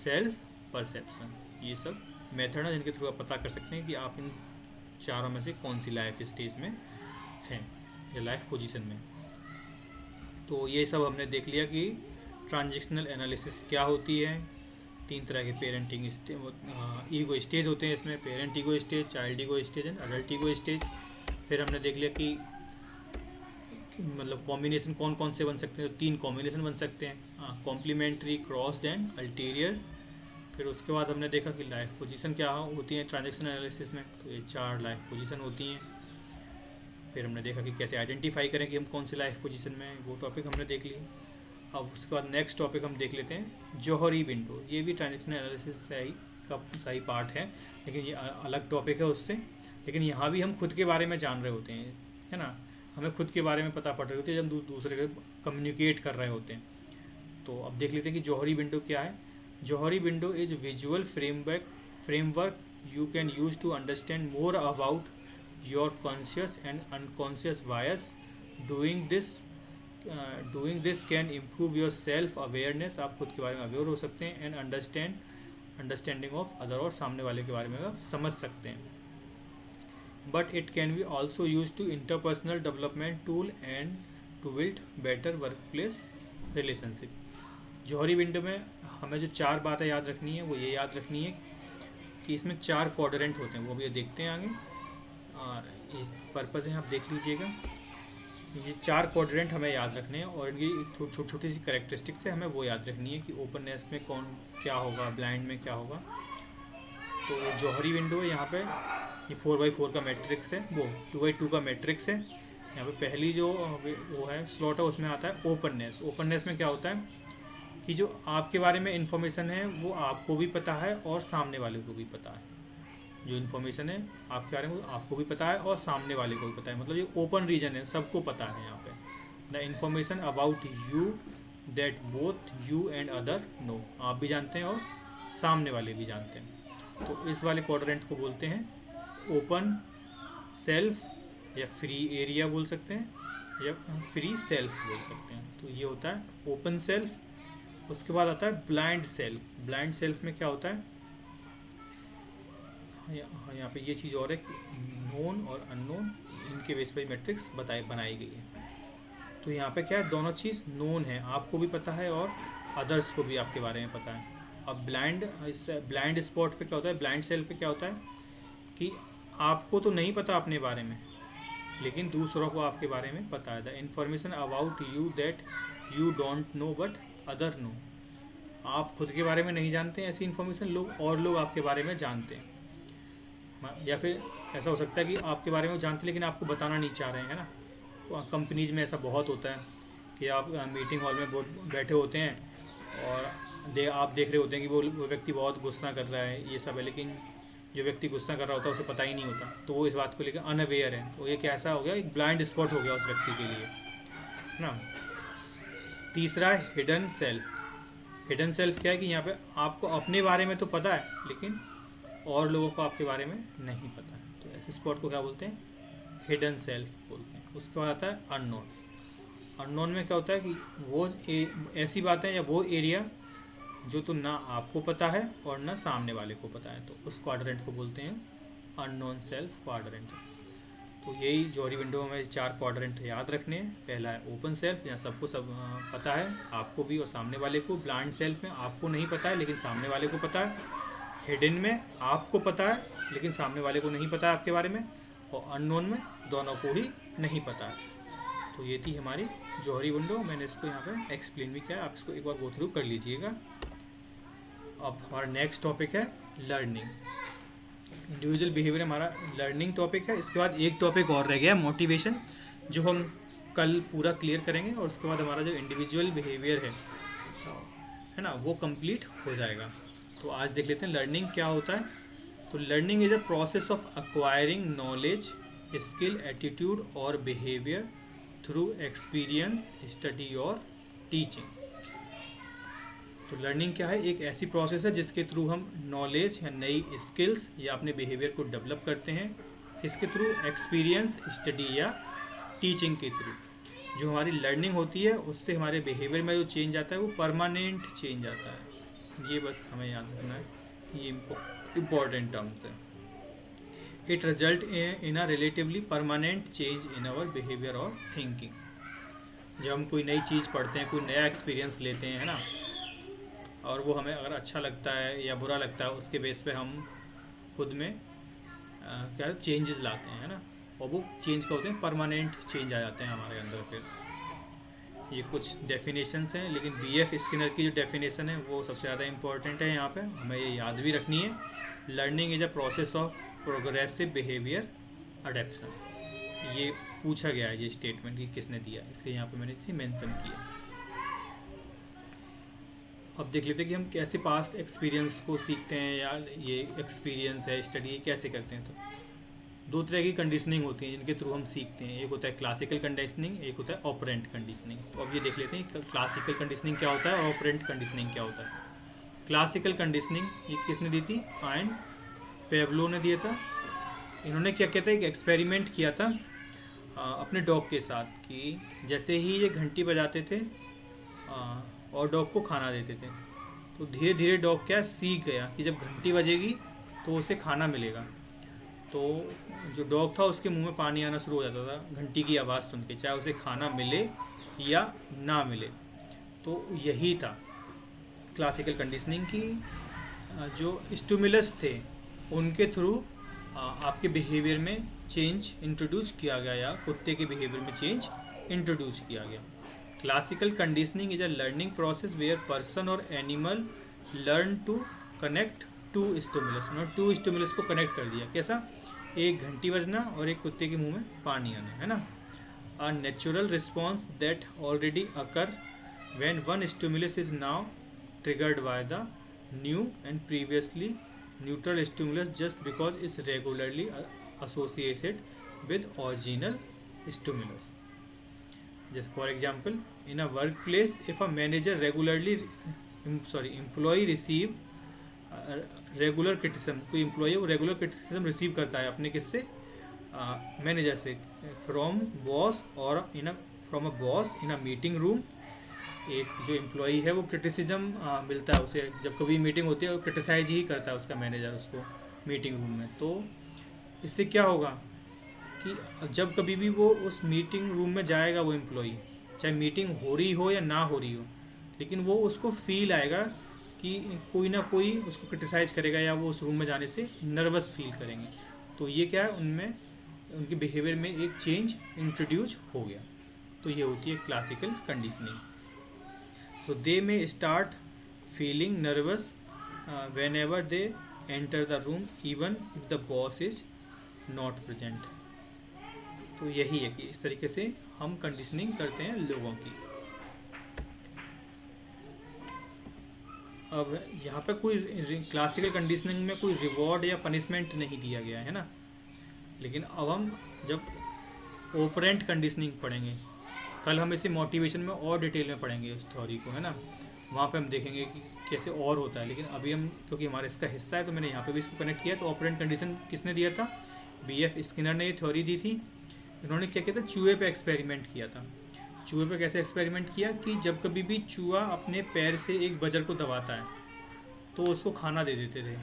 सेल्फ परसेप्शन, ये सब मेथड है जिनके थ्रू आप पता कर सकते हैं कि आप इन चारों में से कौन सी लाइफ स्टेज में हैं या लाइफ पोजीशन में। तो ये सब हमने देख लिया कि ट्रांजेक्शनल एनालिसिस क्या होती है। 3 तरह के पेरेंटिंग ईगो स्टेज होते हैं इसमें, parent ego stage, child ego stage and adult ego stage. फिर हमने देख लिया कि मतलब कॉम्बिनेशन कौन कौन से बन सकते हैं, तो 3 कॉम्बिनेशन बन सकते हैं, कॉम्प्लीमेंट्री, क्रॉस्ड एंड अल्टीरियर। फिर उसके बाद हमने देखा कि लाइफ पोजीशन क्या होती है ट्रांजेक्शन एनालिसिस में, तो ये 4 लाइफ पोजीशन होती हैं। फिर हमने देखा कि कैसे आइडेंटिफाई करें कि हम कौन सी लाइफ पोजीशन में हैं, वो टॉपिक हमने देख लिया। अब उसके बाद नेक्स्ट टॉपिक हम देख लेते हैं जौहरी विंडो। ये भी ट्रांजेक्शन एनालिसिस का सही पार्ट है, लेकिन ये अलग टॉपिक है उससे। लेकिन यहाँ भी हम खुद के बारे में जान रहे होते हैं, है ना, हमें खुद के बारे में पता पड़ रही होती है जब हम दूसरे के कम्युनिकेट कर रहे होते हैं। तो अब देख लेते हैं कि जौहरी विंडो क्या है। Johari window is visual framework you can use to understand more about your conscious and unconscious bias. Doing this can improve your self awareness, आप खुद के बारे में अवेयर हो सकते हैं, एंड अंडरस्टैंडिंग ऑफ अदर, और सामने वाले के बारे में आप समझ सकते हैं। But it can be also use to interpersonal development tool and to build better work place relationship. Johari window में हमें जो 4 बातें याद रखनी है वो ये याद रखनी है कि इसमें 4 क्वाड्रेंट होते हैं, वो भी देखते हैं आगे, और इस पर्पज़ है आप देख लीजिएगा। ये 4 क्वाड्रेंट हमें याद रखने हैं, और इनकी छोटी छोटी सी कैरेक्टरिस्टिक्स है, हमें वो याद रखनी है कि ओपननेस में कौन क्या होगा, ब्लाइंड में क्या होगा। तो ये जौहरी विंडो है, यहाँ पे ये 4x4 का मैट्रिक्स है, वो 2x2 का मैट्रिक्स है। यहाँ पे पहली जो वो है स्लॉट है उसमें आता है ओपननेस। ओपननेस में क्या होता है कि जो आपके बारे में इन्फॉर्मेशन है वो आपको भी पता है और सामने वाले को भी पता है। जो इन्फॉर्मेशन है आपके बारे में वो आपको भी पता है और सामने वाले को भी पता है, मतलब ये ओपन रीजन है, सबको पता है यहाँ पे। The information about you that both you and other know, आप भी जानते हैं और सामने वाले भी जानते हैं। तो इस वाले क्वाड्रेंट को बोलते हैं ओपन सेल्फ, या फ्री एरिया बोल सकते हैं, या फ्री सेल्फ बोल सकते हैं। तो ये होता है ओपन सेल्फ। उसके बाद आता है ब्लाइंड सेल्फ। ब्लाइंड सेल्फ में क्या होता है, यहाँ पे ये चीज़ और है कि नोन और अननोन, इनके बेस पर मैट्रिक्स बनाई गई है। तो यहाँ पे क्या है, दोनों चीज़ नोन है, आपको भी पता है और अदर्स को भी आपके बारे में पता है। अब ब्लाइंड स्पॉट पे क्या होता है, ब्लाइंड सेल्फ पे क्या होता है कि आपको तो नहीं पता अपने बारे में, लेकिन दूसरों को आपके बारे में पता है। The information about you that you don't know but other know, आप खुद के बारे में नहीं जानते हैं ऐसी इन्फॉर्मेशन लोग आपके बारे में जानते हैं। या फिर ऐसा हो सकता है कि आपके बारे में जानते लेकिन आपको बताना नहीं चाह रहे हैं, है ना। तो कंपनीज में ऐसा बहुत होता है कि आप मीटिंग हॉल में बैठे होते हैं और आप देख रहे होते हैं कि वो व्यक्ति बहुत गुस्सा कर रहा है, ये सब है, लेकिन जो व्यक्ति गुस्सा कर रहा होता है उसे पता ही नहीं होता, तो वो इस बात को लेकर अनअवेयर है। तो ये कैसा हो गया, एक ब्लाइंड स्पॉट हो गया उस व्यक्ति के लिए, है ना। तीसरा है हिडन सेल्फ। हिडन सेल्फ क्या है कि यहाँ पे आपको अपने बारे में तो पता है लेकिन और लोगों को आपके बारे में नहीं पता है, तो ऐसे स्पॉट को क्या बोलते हैं, हिडन सेल्फ बोलते हैं। उसके बाद आता है अननोन। अननोन में क्या होता है कि वो ऐसी बातें या वो एरिया जो तो ना आपको पता है और ना सामने वाले को पता है, तो उस क्वाड्रेंट को बोलते हैं अननोन सेल्फ क्वाड्रेंट। तो यही जौहरी विंडो में 4 क्वाड्रेंट याद रखने हैं। पहला है ओपन सेल्फ, जहाँ सबको सब पता है, आपको भी और सामने वाले को। ब्लाइंड सेल्फ में आपको नहीं पता है लेकिन सामने वाले को पता है। हिडन में आपको पता है लेकिन सामने वाले को नहीं पता है आपके बारे में। और अननोन में दोनों को ही नहीं पता है। तो ये थी हमारी जौहरी विंडो। मैंने इसको यहाँ पे एक्सप्लेन भी किया, आप इसको एक बार गो थ्रू कर लीजिएगा। अब हमारा नेक्स्ट टॉपिक है लर्निंग। इंडिविजुअल बिहेवियर हमारा लर्निंग टॉपिक है। इसके बाद एक टॉपिक और रह गया मोटिवेशन, जो हम कल पूरा क्लियर करेंगे। और उसके बाद हमारा जो इंडिविजुअल बिहेवियर है ना, वो कंप्लीट हो जाएगा। तो आज देख लेते हैं लर्निंग क्या होता है। तो learning is a process of acquiring knowledge, skill, attitude और बिहेवियर थ्रू एक्सपीरियंस, स्टडी और टीचिंग। तो लर्निंग क्या है? एक ऐसी प्रोसेस है जिसके थ्रू हम नॉलेज या नई स्किल्स या अपने बिहेवियर को डेवलप करते हैं। किसके थ्रू? एक्सपीरियंस, स्टडी या टीचिंग के थ्रू। जो हमारी लर्निंग होती है उससे हमारे बिहेवियर में जो चेंज आता है वो परमानेंट चेंज आता है। ये बस हमें याद रखना है, ये इम्पोर्टेंट टर्म्स है। It result in a relatively permanent change in our behaviour or thinking. जब हम कोई नई चीज़ पढ़ते हैं, कोई नया एक्सपीरियंस लेते हैं, है ना, और वो हमें अगर अच्छा लगता है या बुरा लगता है, उसके बेस पे हम खुद में क्या चेंजेस लाते हैं, है ना। और वो चेंज क्या होते हैं? परमानेंट चेंज आ जाते हैं हमारे अंदर। फिर ये कुछ डेफिनेशंस हैं, लेकिन बीएफ स्किनर की जो डेफिनेशन है वो सबसे ज़्यादा इंपॉर्टेंट है। यहाँ पे हमें ये याद भी रखनी है। Learning is a process of progressive behaviour adaptation. ये पूछा गया है ये स्टेटमेंट कि किसने दिया, इसलिए यहाँ पे मैंने इसे मेंशन किया। अब देख लेते हैं कि हम कैसे पास्ट एक्सपीरियंस को सीखते हैं, या ये एक्सपीरियंस है, स्टडी कैसे करते हैं। तो दो तरह की कंडीशनिंग होती है जिनके थ्रू हम सीखते हैं। एक होता है क्लासिकल कंडीशनिंग, एक होता है ऑपरेंट कंडीशनिंग। तो अब ये देख लेते हैं क्लासिकल कंडीशनिंग क्या होता है और ऑपरेंट कंडीशनिंग क्या होता है। क्लासिकल कंडीशनिंग ये किसने दी थी? आयन पेवलो ने दिया था। इन्होंने क्या किया था? एक एक्सपेरिमेंट किया था अपने डॉग के साथ, कि जैसे ही ये घंटी बजाते थे और डॉग को खाना देते थे, तो धीरे धीरे डॉग क्या सीख गया कि जब घंटी बजेगी तो उसे खाना मिलेगा। तो जो डॉग था उसके मुंह में पानी आना शुरू हो जाता था घंटी की आवाज़ सुन के, चाहे उसे खाना मिले या ना मिले। तो यही था क्लासिकल कंडीशनिंग की। जो स्टिमुलस थे उनके थ्रू आपके बिहेवियर में चेंज इंट्रोड्यूस किया गया, या कुत्ते के बिहेवियर में चेंज इंट्रोड्यूस किया गया। Classical conditioning is a learning process where person or animal learn to connect two stimulus. उन्होंने टू स्टिमुलस को कनेक्ट कर दिया। कैसा? एक घंटी बजना और एक कुत्ते के मुंह में पानी आना, है ना। A natural response that already occur when one stimulus is now triggered by the new and previously neutral stimulus just because is regularly associated with original stimulus. Just for example, in a workplace, if a manager employee receive regular criticism, कोई employee वो regular criticism receive करता है अपने किससे? मैनेजर से, from boss और from a boss in a meeting room। एक जो एम्प्लॉई है वो क्रिटिसिज्म मिलता है उसे, जब कभी मीटिंग होती है वो क्रिटिसाइज ही करता है उसका मैनेजर उसको मीटिंग रूम में। तो इससे क्या होगा कि जब कभी भी वो उस मीटिंग रूम में जाएगा वो एम्प्लॉई, चाहे मीटिंग हो रही हो या ना हो रही हो, लेकिन वो उसको फील आएगा कि कोई ना कोई उसको क्रिटिसाइज करेगा, या वो उस रूम में जाने से नर्वस फील करेंगे। तो ये क्या है, उनमें उनके बिहेवियर में एक चेंज इंट्रोड्यूस हो गया। तो ये होती है classical conditioning. So they may start feeling nervous when ever they enter the room even if the boss is not present. तो यही है कि इस तरीके से हम कंडीशनिंग करते हैं लोगों की। अब यहाँ पे कोई क्लासिकल कंडीशनिंग में कोई रिवॉर्ड या पनिशमेंट नहीं दिया गया है ना, लेकिन अब हम जब ओपरेंट कंडीशनिंग पढ़ेंगे, कल हम इसे मोटिवेशन में और डिटेल में पढ़ेंगे उस थ्योरी को, है ना। वहाँ पे हम देखेंगे कि कैसे और होता है, लेकिन अभी हम क्योंकि हमारा इसका हिस्सा है तो मैंने यहाँ पे भी इसको कनेक्ट किया। तो ऑपरेंट कंडीशन किसने दिया था? बीएफ स्किनर ने ये थ्योरी दी थी। इन्होंने क्या किया था? चूहे पे एक्सपेरिमेंट किया था। चूहे पे कैसे एक्सपेरिमेंट किया कि जब कभी भी चूहा अपने पैर से एक बजर को दबाता है तो उसको खाना दे देते थे।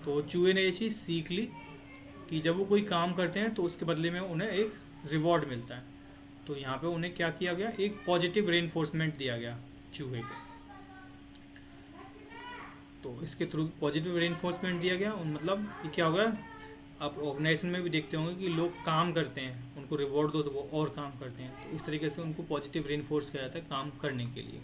तो चूहे ने ये चीज़ सीख ली कि जब वो कोई काम करते हैं तो उसके बदले में उन्हें एक रिवॉर्ड मिलता है। तो यहाँ पे उन्हें क्या किया गया, एक पॉजिटिव रेनफोर्समेंट दिया गया चूहे को। तो इसके थ्रू पॉजिटिव रेनफोर्समेंट दिया गया, मतलब ये क्या होगा, आप ऑर्गेनाइजेशन में भी देखते होंगे कि लोग काम करते हैं, उनको रिवॉर्ड दो तो वो और काम करते हैं, तो इस तरीके से उनको पॉजिटिव रेनफोर्स किया जाता है काम करने के लिए।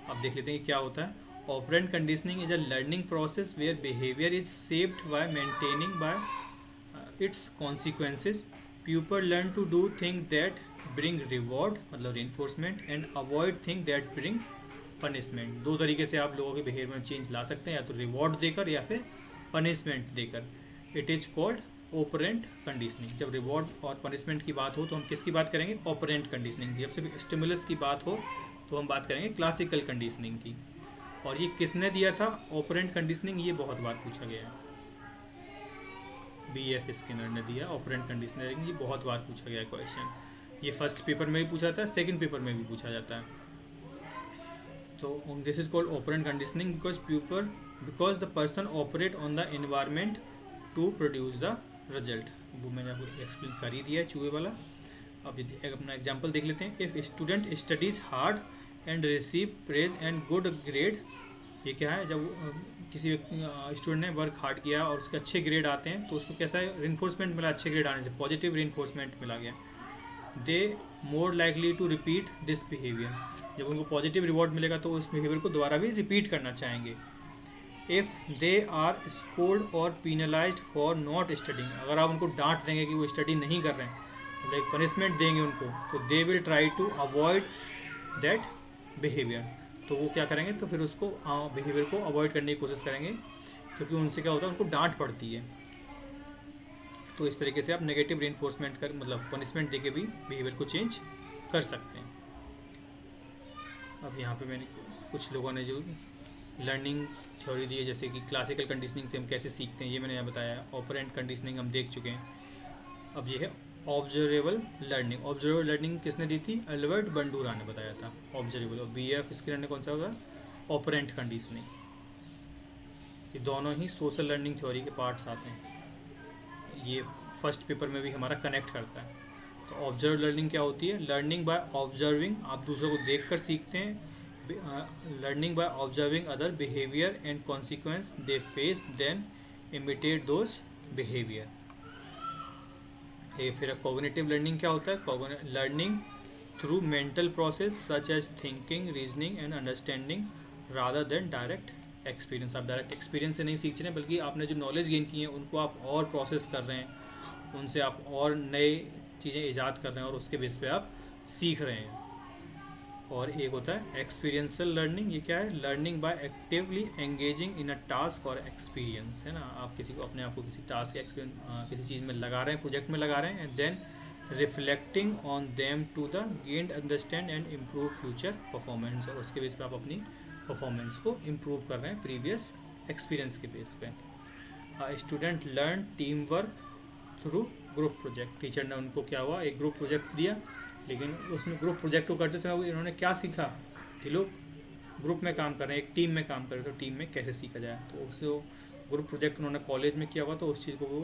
अब देख लेते हैं कि क्या होता है। Operant conditioning is a learning process where behaviour is shaped by maintaining by its consequences. People learn to do thing that bring reward, मतलब reinforcement, and avoid thing that bring punishment. दो तरीके से आप लोगों के बिहेवियर में चेंज ला सकते हैं, या तो रिवॉर्ड देकर या फिर पनिशमेंट देकर। It is called operant conditioning. जब रिवॉर्ड और पनिशमेंट की बात हो तो हम किसकी बात करेंगे, ऑपरेंट कंडीशनिंग। जब सिर्फ स्टिमुलस की बात हो तो हम बात करेंगे क्लासिकल कंडीशनिंग की। और ये किसने दिया था ऑपरेंट कंडीशनिंग, ये बहुत बार पूछा गया है। BF स्किनर ने दिया ऑपरेंट कंडीशनिंग, ये बहुत बार पूछा गया है क्वेश्चन। ये फर्स्ट पेपर में भी पूछा जाता है, सेकंड पेपर में भी पूछा जाता है। तो this is called operant conditioning because the person operate on the environment to produce the result. वो मैंने आपको एक्सप्लेन कर ही दिया है चूहे वाला। अब एक अपना एग्जांपल देख लेते हैं। If student studies hard and receive praise and good grade, ये क्या है, जब किसी स्टूडेंट ने वर्क हार्ड किया और उसके अच्छे ग्रेड आते हैं तो उसको कैसा है, रेनफोर्समेंट मिला, अच्छे ग्रेड आने से पॉजिटिव रेनफोर्समेंट मिला गया। They more likely to repeat this behaviour, जब उनको पॉजिटिव रिवॉर्ड मिलेगा तो उस बिहेवियर को दोबारा भी रिपीट करना चाहेंगे। इफ़ दे आर स्कोल्ड और पीनलाइज्ड फॉर नॉट स्टडिंग, अगर आप उनको डांट देंगे कि वो स्टडी नहीं कर रहे हैं, लाइक पनिशमेंट देंगे उनको, तो they will try to avoid that behaviour. तो वो क्या करेंगे, तो फिर उसको बिहेवियर को अवॉइड करने की कोशिश करेंगे, क्योंकि उनसे क्या होता है, उनको डांट पड़ती है। तो इस तरीके से आप नेगेटिव रेनफोर्समेंट कर, मतलब पनिशमेंट देके भी बिहेवियर को चेंज कर सकते हैं। अब यहाँ पे मैंने कुछ लोगों ने जो लर्निंग थ्योरी दी है, जैसे कि क्लासिकल कंडीशनिंग से हम कैसे सीखते हैं, ये मैंने यहाँ बताया। ऑपरेंट कंडीशनिंग हम देख चुके हैं। अब ये है ऑब्जर्वेबल लर्निंग। ऑब्जर्वेबल लर्निंग किसने दी थी, अल्बर्ट बंडूरा ने बताया था ऑब्जर्वेबल। और BF स्किनर ने कौन सा होगा, ऑपरेंट कंडीशनिंग। ये दोनों ही सोशल लर्निंग थ्योरी के पार्ट्स आते हैं। ये फर्स्ट पेपर में भी हमारा कनेक्ट करता है। तो ऑब्जर्व लर्निंग क्या होती है, लर्निंग बाय ऑब्जर्विंग, आप दूसरों को देख कर सीखते हैं। Learning by observing other behaviour and consequence they face, then imitate those behaviour. ये फिर कॉग्निटिव लर्निंग क्या होता है, learning through mental process such as thinking, reasoning and understanding rather than direct experience. आप डायरेक्ट एक्सपीरियंस से नहीं सीख रहे हैं, बल्कि आपने जो नॉलेज गेन की है उनको आप और प्रोसेस कर रहे हैं, उनसे आप और नए चीज़ें ईजाद कर रहे हैं और उसके बेस पे आप सीख रहे हैं। और एक होता है एक्सपीरियंशियल लर्निंग। ये क्या है, learning by actively engaging in a task और एक्सपीरियंस, है ना। आप किसी को, अपने आप को किसी टास्क या किसी चीज़ में लगा रहे हैं, प्रोजेक्ट में लगा रहे हैं, and then reflecting on them to the gained understand and improve future performance. और उसके बेस पे आप अपनी परफॉर्मेंस को इम्प्रूव कर रहे हैं प्रीवियस एक्सपीरियंस के बेस पे। Student learn team work through group project. Teacher ने उनको क्या हुआ, एक ग्रुप प्रोजेक्ट दिया, लेकिन उसमें ग्रुप प्रोजेक्ट को करते समय इन्होंने क्या सीखा कि लोग ग्रुप में काम कर रहे हैं, एक टीम में काम कर रहे हैं, तो टीम में कैसे सीखा जाए। तो उससे ग्रुप प्रोजेक्ट उन्होंने कॉलेज में किया हुआ, तो उस चीज़ को वो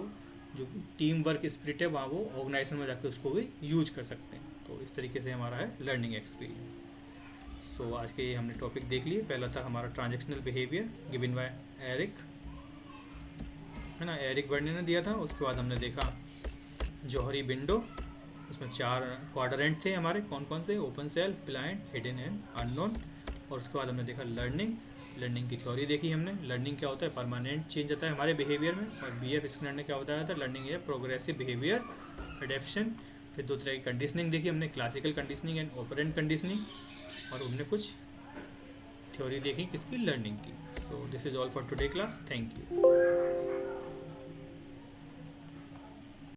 जो टीम वर्क स्पिरिट है वहाँ वो ऑर्गेनाइजेशन में जाकर उसको भी यूज कर सकते हैं। तो इस तरीके से हमारा है लर्निंग एक्सपीरियंस। सो आज के हमने टॉपिक देख लिए। पहला था हमारा transactional behaviour given by Eric, है ना, एरिक बर्ने ने दिया था। उसके बाद हमने देखा जौहरी विंडो, उसमें 4 क्वाड्रेंट थे हमारे, कौन कौन से, open self, blind, hidden and unknown. और उसके बाद हमने देखा लर्निंग की थ्योरी देखी हमने। लर्निंग क्या होता है, परमानेंट चेंज आता है हमारे बिहेवियर में। और BF स्किनर ने क्या बताया था, लर्निंग है प्रोग्रेसिव बिहेवियर एडेप्शन। फिर 2 तरह की कंडीशनिंग देखी हमने, classical conditioning and operant conditioning. और हमने कुछ थ्योरी देखी किसकी, लर्निंग की। So this is all for today class, thank you.